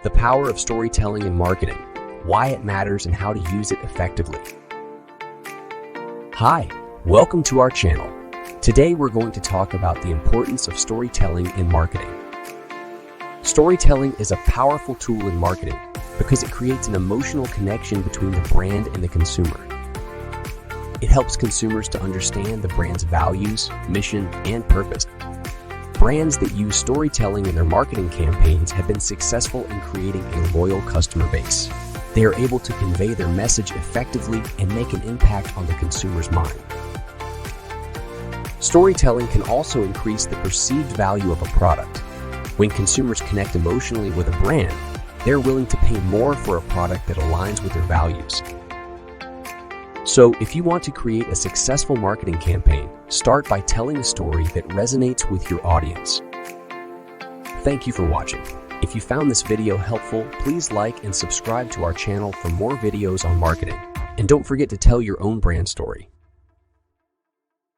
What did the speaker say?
The power of storytelling in marketing, why it matters and how to use it effectively. Hi, welcome to our channel. Today we're going to talk about the importance of storytelling in marketing. Storytelling is a powerful tool in marketing because it creates an emotional connection between the brand and the consumer. It helps consumers to understand the brand's values, mission, and purpose. Brands that use storytelling in their marketing campaigns have been successful in creating a loyal customer base. They are able to convey their message effectively and make an impact on the consumer's mind. Storytelling can also increase the perceived value of a product. When consumers connect emotionally with a brand, they're willing to pay more for a product that aligns with their values. So, if you want to create a successful marketing campaign, start by telling a story that resonates with your audience. Thank you for watching. If you found this video helpful, please like and subscribe to our channel for more videos on marketing. And don't forget to tell your own brand story.